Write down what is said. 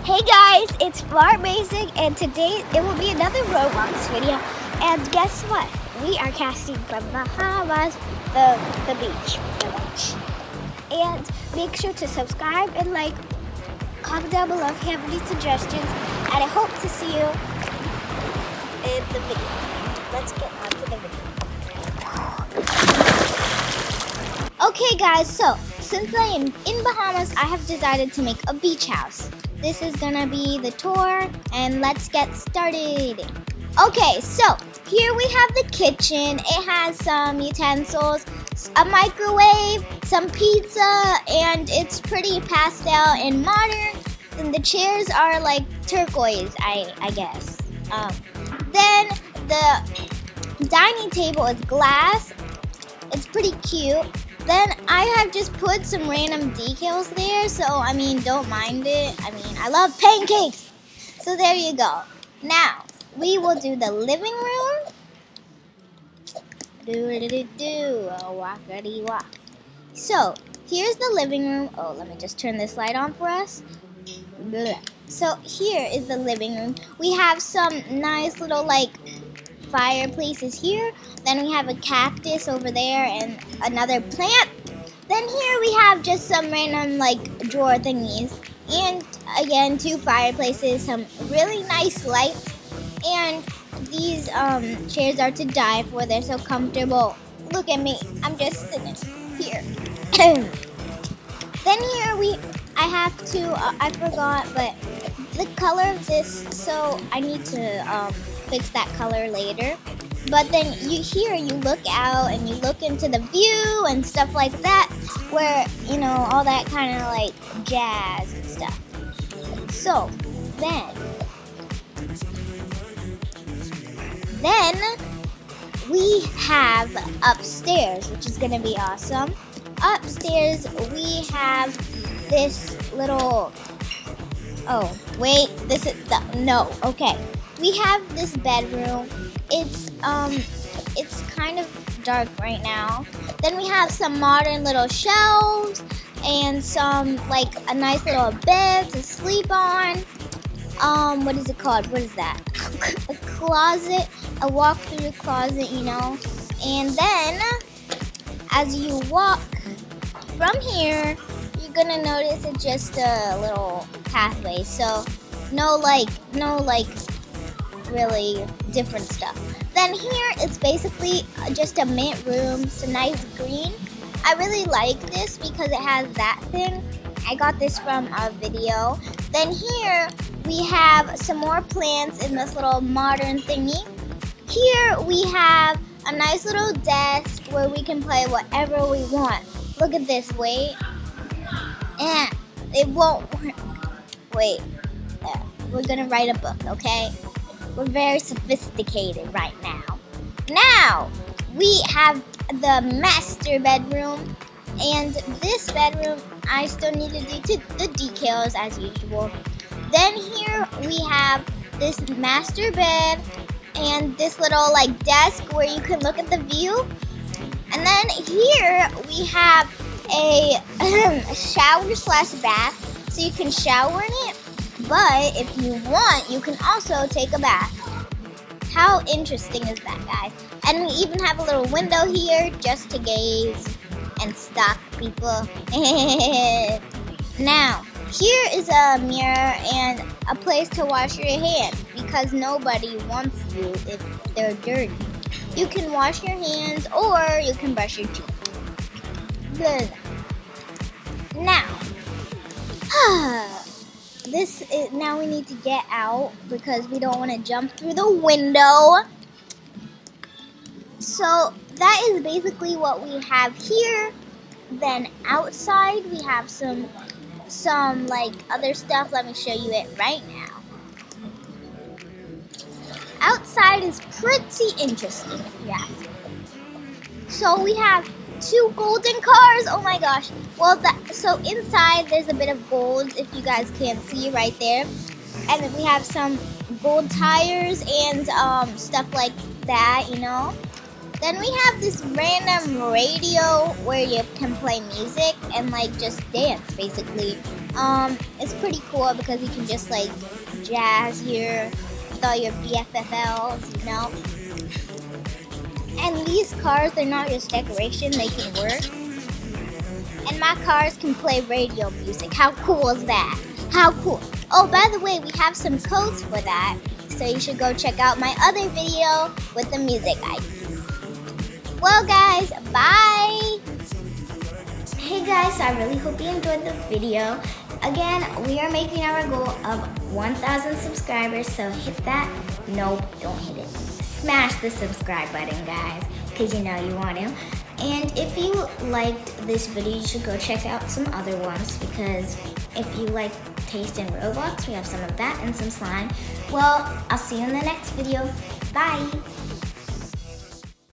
Hey guys, it's Bar Basic, and today it will be another Roblox video. And guess what? We are casting from Bahamas, the beach. And make sure to subscribe and like, comment down below if you have any suggestions. And I hope to see you in the video. Let's get on to the video. Okay guys, so since I am in Bahamas, I have decided to make a beach house. This is gonna be the tour, and let's get started. Okay, so here we have the kitchen. It has some utensils, a microwave, some pizza, and it's pretty pastel and modern. And the chairs are like turquoise, I guess. Then the dining table is glass. It's pretty cute. Then I have just put some random decals there, so I mean, don't mind it. I mean, I love pancakes. So there you go. Now, we will do the living room. Walkity walk. So, here's the living room. Oh, let me just turn this light on for us. So, here is the living room. We have some nice little, like, fireplaces here. Then we have a cactus over there and another plant. Then here we have just some random like drawer thingies. And again, two fireplaces, some really nice lights. And these chairs are to die for. They're so comfortable. Look at me. I'm just sitting here. Then here I have to, I forgot, but the color of this, so I need to fix that color later. But then you look out and you look into the view and stuff like that, where, you know, all that kind of like jazz and stuff. So then we have upstairs, which is gonna be awesome. Upstairs we have this little, oh wait, this is the, no, okay. We have this bedroom. It's kind of dark right now. Then we have some modern little shelves and some like a nice little bed to sleep on. What is it called? What is that? A closet, a walk-through closet, you know. And then as you walk from here, you're gonna notice it's just a little pathway. So no like really different stuff. Then here it's basically just a mint room. It's a nice green. I really like this because it has that thing. I got this from a video. Then here we have some more plants in this little modern thingy. Here we have a nice little desk where we can play whatever we want. Look at this, wait. It won't work. Wait, we're gonna write a book, okay? We're very sophisticated right now. Now, we have the master bedroom. And this bedroom, I still need to do the decals as usual. Then here we have this master bed and this little like desk where you can look at the view. And then here we have a shower slash bath, so you can shower in it. But if you want, you can also take a bath. How interesting is that, guys? And we even have a little window here just to gaze and stalk people. Now, here is a mirror and a place to wash your hands because nobody wants you if they're dirty. You can wash your hands or you can brush your teeth. Good. Now, now we need to get out because we don't want to jump through the window. So that is basically what we have here. Then outside we have some like other stuff. Let me show you it right now. Outside is pretty interesting, if you ask me. So we have two golden cars. Oh my gosh. Well, so inside there's a bit of gold, if you guys can see right there. And then we have some gold tires and stuff like that, you know. Then we have this random radio where you can play music and like just dance basically. It's pretty cool because you can just like jazz here with all your BFFLs, you know. And these cars, they're not just decoration, they can work. And my cars can play radio music. How cool is that? How cool. Oh, by the way, we have some codes for that. So you should go check out my other video with the music IDs. Well guys, bye! Hey guys, I really hope you enjoyed the video. Again, we are making our goal of 1,000 subscribers, so hit that. Nope, don't hit it. Smash the subscribe button, guys, because you know you want to. And if you liked this video, you should go check out some other ones, because if you like taste in Roblox, we have some of that and some slime. Well, I'll see you in the next video. Bye!